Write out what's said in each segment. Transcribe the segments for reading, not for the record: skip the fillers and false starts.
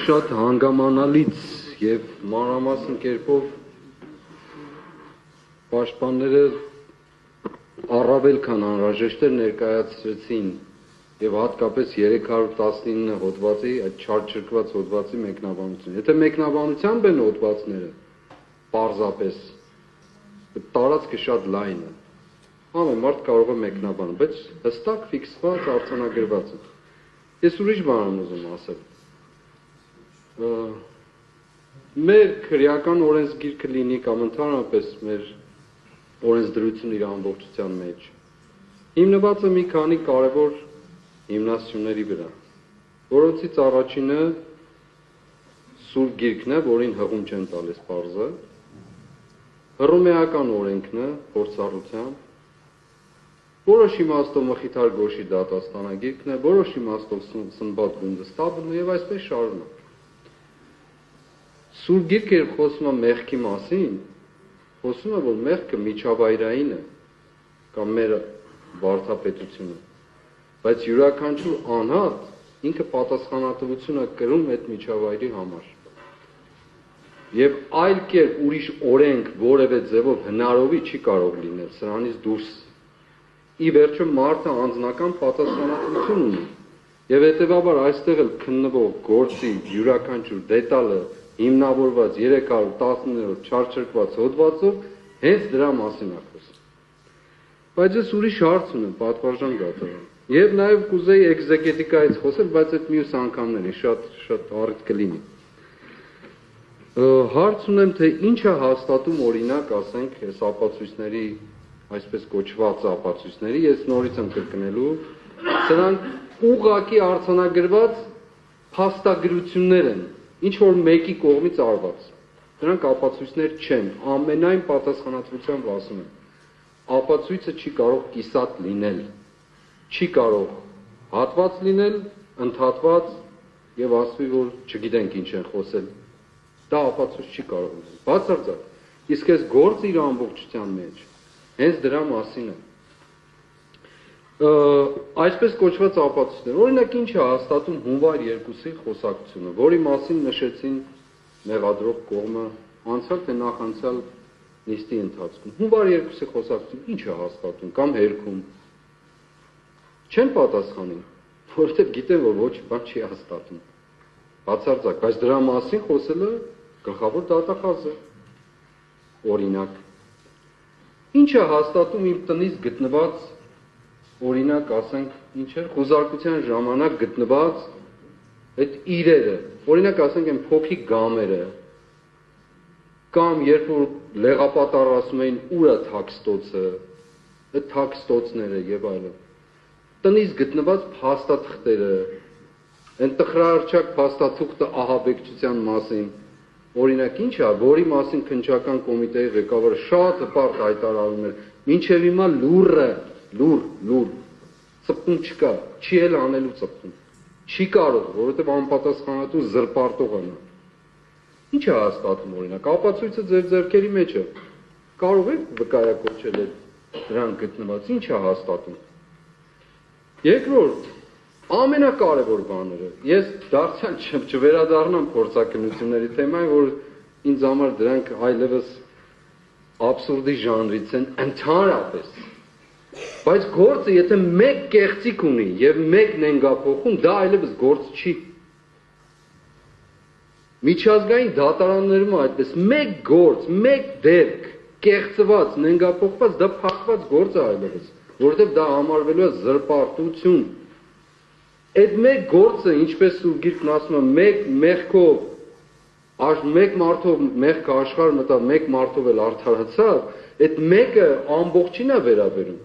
շատ հանգամանալից եւ մանրամասն կերպով պաշտպանները առավել քան անհրաժեշտ էր ներկայացրեցին եւ հատկապես 319 հոդվածի այդ չարչրկված հոդվածի մեկնաբանությունը։ Եթե մեկնաբանությամբ են հոդվածները, պարզապես տարածքը շատ լայն է։ Ամեն մարդ կարող է մեկնաբանել, բայց հստակ ֆիքսված արձանագրված է։ Ես ուրիշ բան եմ ուզում ասել։ Մեր քրեական օրենսգիրքը լինի կամ ընդհանրապես մեր օրենսդրությունը իր ամբողջության մեջ հիմնված է մի քանի կարևոր հիմնասյուների վրա, որոնցից առաջինը Սուրբ Գիրքն է, որին հղում չեն տալիս պարզը, հռոմեական օրենքն է, փորձառությամբ, որոշ իմաստով Մխիթար Գոշի դատաստանագիրքն է, որոշ իմաստով Սմբատ Բունդեսթագն եւ այսպես շարունակ։ Սուրբ Գիրքը խոսում է մեղքի մասին, խոսում է, որ մեղքը միջավայրային է կամ մեր վարդապետությունը, բայց յուրաքանչյուր անհատ ինքը պատասխանատվություն է կրում այդ միջավայրի համար։ Եվ այլ կերպ ուրիշ օրենք որևէ ձևով հնարովի չի կարող լինել սրանից դուրս։ Ի վերջո մարդը անձնական պատասխանատվություն ունի եւ հետեւաբար այստեղ էլ քննվող գործի յուրաքանչյուր դետալը հիմնավորված 319-րդ չարչրկված հոդվածով հենց դրա մասին է խոսում։ Բայց ես ուրիշ հարց ունեմ, պատվարժան դատարան։ Եվ նաեւ կուզեի էկզեգետիկայից խոսել, բայց այդ մյուս անգամների շատ առիթ կլինի։ Հարց ունեմ, թե ինչ է հաստատում օրինակ, ասենք, այս ապացույցների, այսպես կոչված ապացույցների, ես նորից եմ կրկնելու, սրանք ուղղակի արձանագրված փաստագրություններ են, ինչ որ մեկի կողմից արված։ Դրանք ապացույցներ չեն, ամենայն պատասխանատվությամբ ասում եմ։ Ապացույցը չի կարող կիսատ լինել, չի կարող հատված լինել, ընդհատված եւ ասվի, որ չգիտենք ինչ են խոսել։ Դա ապացույց չի կարող լինել։ Բացարձակ։ Իսկ այս գործը իր ամբողջության մեջ հենց դրա մասին է։ Այսպես կոչված ապացույցներ, օրինակ ինչ է հաստատում հունվար 2-ի խոսակցությունը, որի մասին նշեցին մեղադրող կողմը անցյալ թե նախանցյալ նիստի ընթացքում։ Հունվար 2-ի խոսակցությունը ինչ է հաստատում կամ հերքում։ Չեն պատասխանի, որովհետև գիտեն, որ ոչ բան չի հաստատում։ Բացարձակ, բայց դրա մասին խոսելը գլխավոր դատախազը։ Օրինակ, ինչ է հաստատում իմ տնից գտնված, օրինակ, ասենք, ինչ է, խուզարկության ժամանակ գտնված այդ իրերը, օրինակ, ասենք, այն փոքրիկ գամերը, կամ երբ որ լեղապատառ ասում էին ուր է թաքստոցը, այդ թաքստոցները եւ այլն։ Տնից գտնված փաստաթղթերը, այն տխրահարճակ փաստաթուղթը ահաբեկչության մասին, օրինակ ինչ է, որի մասին քննչական կոմիտեի ղեկավարը շատ հպարտ հայտարարում էր, մինչև հիմա լուռ, ծպտուն չկա, չի էլ անելու ծպտուն, չի կարող, որովհետև անպատասխանատու զրպարտող է նա։ Ինչ է հաստատում օրինակ, ապացույցը ձեր ձեռքերի մեջ է, կարող եք վկայակոչել դրանք գտնված, ինչ է հաստատում։ Երկրորդ, ամենակարևոր բաները, ես դարձյալ չվերադառնամ փորձաքննությունների թեմային, որ ինձ համար դրանք այլևս աբսուրդի ժանրից են ընդհանրապես, բայց գործը եթե մեկ կեղծիք ունի եւ մեկն են գափոխում, դա այլևս գործ չի։ Միջազգային դատարաններում այդպես մեկ գործ, մեկ դեպք կեղծված, նենգափոխված, դա փակված գործ է այլևս, որովհետև դա համարվելու է զրպարտություն։ Այդ մեկ գործը, ինչպես Սուրբ Գիրքն ասում է, մեկ մեղքով, մեկ մարդով մեղքը աշխարհ մտավ, մեկ մարդով էլ արդարացավ, այդ մեկը ամբողջին է վերաբերում։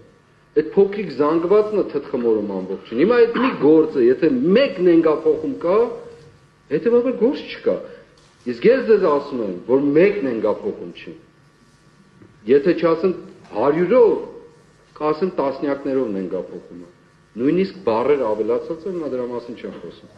Այդ փոքրիկ զանգվածն է թթխմորում ամբողջին։ Հիմա այդ մի գործը, եթե մեկ նենգափոխում կա, հետևաբար գործ չկա։ Իսկ ես ձեզ ասում եմ, որ մեկ նենգափոխում չի։ Եթե չասեմ 100-ով, կասեմ տասնյակներով նենգափոխումը։ Նույնիսկ բառեր ավելացած են, նա դրա մասին չեմ խոսում։